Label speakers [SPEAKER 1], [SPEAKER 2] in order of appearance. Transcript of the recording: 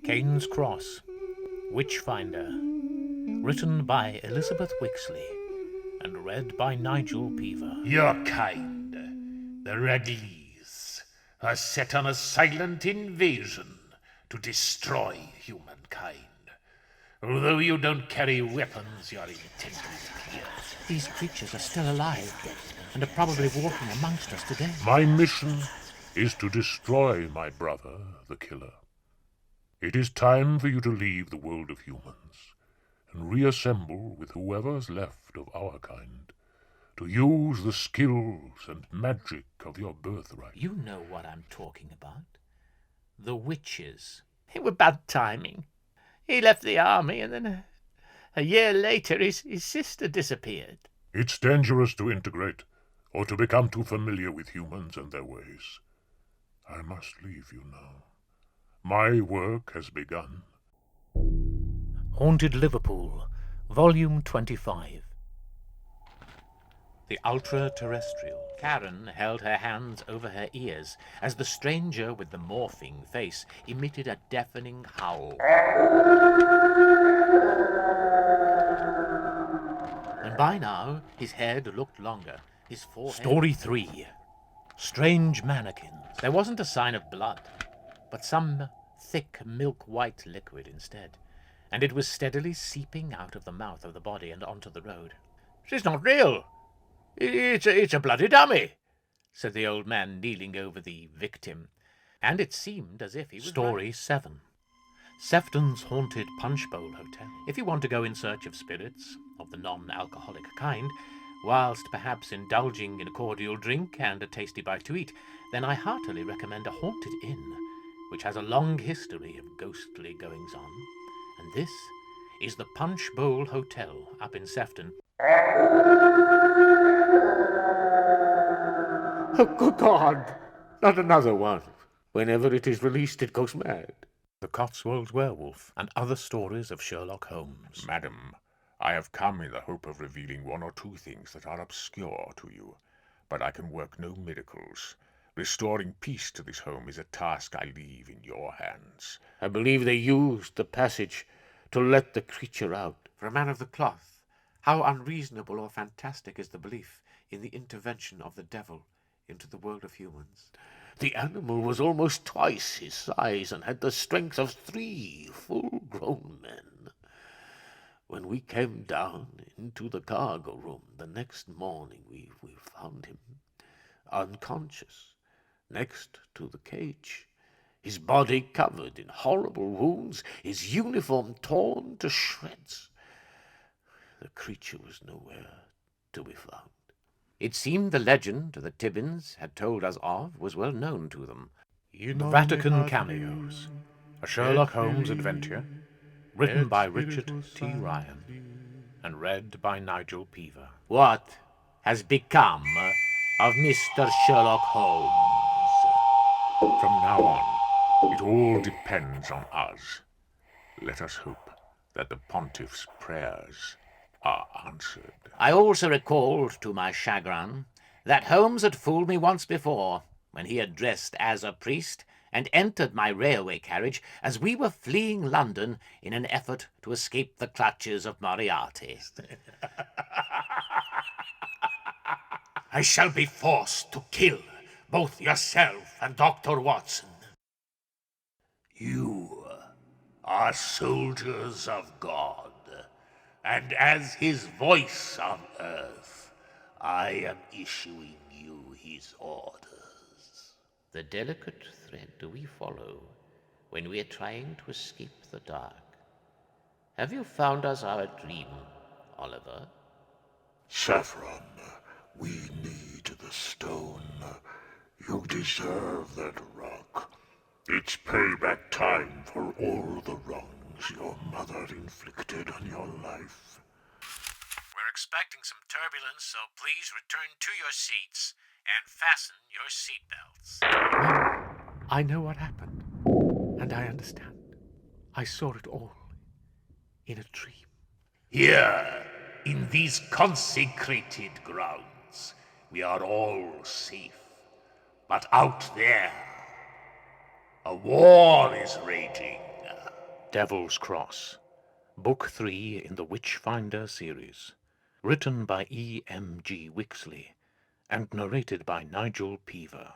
[SPEAKER 1] Kane's Cross, Witchfinder, written by Elizabeth Wixley and read by Nigel Peaver.
[SPEAKER 2] Your kind, the Red Lees, are set on a silent invasion to destroy humankind. Although you don't carry weapons, your intent is clear.
[SPEAKER 1] These creatures are still alive and are probably walking amongst us today.
[SPEAKER 3] My mission is to destroy my brother, the killer. It is time for you to leave the world of humans and reassemble with whoever's left of our kind, to use the skills and magic of your birthright.
[SPEAKER 1] You know what I'm talking about. The witches.
[SPEAKER 4] It was bad timing. He left the army, and then a year later his sister disappeared.
[SPEAKER 3] It's dangerous to integrate, or to become too familiar with humans and their ways. I must leave you now. My work has begun.
[SPEAKER 1] Haunted Liverpool, Volume 25. The Ultra-Terrestrial. Karen held her hands over her ears as the stranger with the morphing face emitted a deafening howl. And by now, his head looked longer, his forehead... Story 3. Strange Mannequins. There wasn't a sign of blood, but some thick milk-white liquid instead, and it was steadily seeping out of the mouth of the body and onto the road.
[SPEAKER 4] "She's not real. It's a bloody dummy," said the old man, kneeling over the victim,
[SPEAKER 1] and it seemed as if he was... Story
[SPEAKER 4] right.
[SPEAKER 1] 7. Sefton's Haunted Punch Bowl Hotel. If you want to go in search of spirits, of the non-alcoholic kind, whilst perhaps indulging in a cordial drink and a tasty bite to eat, then I heartily recommend a haunted inn, which has a long history of ghostly goings-on. And this is the Punch Bowl Hotel up in Sefton.
[SPEAKER 4] Oh, good God! Not another one. Whenever it is released, it goes mad.
[SPEAKER 1] The Cotswolds Werewolf and other stories of Sherlock Holmes.
[SPEAKER 5] Madam, I have come in the hope of revealing one or two things that are obscure to you, but I can work no miracles. Restoring peace to this home is a task I leave in your hands.
[SPEAKER 4] I believe they used the passage to let the creature out.
[SPEAKER 1] For a man of the cloth, how unreasonable or fantastic is the belief in the intervention of the devil into the world of humans.
[SPEAKER 4] The animal was almost twice his size and had the strength of 3 full-grown men. When we came down into the cargo room the next morning, we found him unconscious next to the cage, his body covered in horrible wounds, his uniform torn to shreds. The creature was nowhere to be found.
[SPEAKER 1] It seemed the legend that Tibbins had told us of was well known to them. The
[SPEAKER 3] Vatican Cameos,
[SPEAKER 1] a Sherlock Holmes adventure, written by Richard T. Ryan and read by Nigel Peaver.
[SPEAKER 4] What has become of Mr. Sherlock Holmes?
[SPEAKER 5] From now on, it all depends on us. Let us hope that the pontiff's prayers are answered.
[SPEAKER 4] I also recalled, to my chagrin, that Holmes had fooled me once before, when he had dressed as a priest and entered my railway carriage as we were fleeing London in an effort to escape the clutches of Moriarty.
[SPEAKER 2] I shall be forced to kill both yourself and Dr. Watson. You are soldiers of God, and as his voice on earth, I am issuing you his orders.
[SPEAKER 4] The delicate thread we follow when we are trying to escape the dark. Have you found us our dream, Oliver?
[SPEAKER 3] Saffron, we need the stone. You deserve that rock. It's payback time for all the wrongs your mother inflicted on your life.
[SPEAKER 1] We're expecting some turbulence, so please return to your seats and fasten your seatbelts. I know what happened, and I understand. I saw it all in a dream.
[SPEAKER 2] Here, in these consecrated grounds, we are all safe. But out there, a war is raging.
[SPEAKER 1] Devil's Cross, Book 3 in the Witchfinder series, written by EMG Wixley and narrated by Nigel Peaver.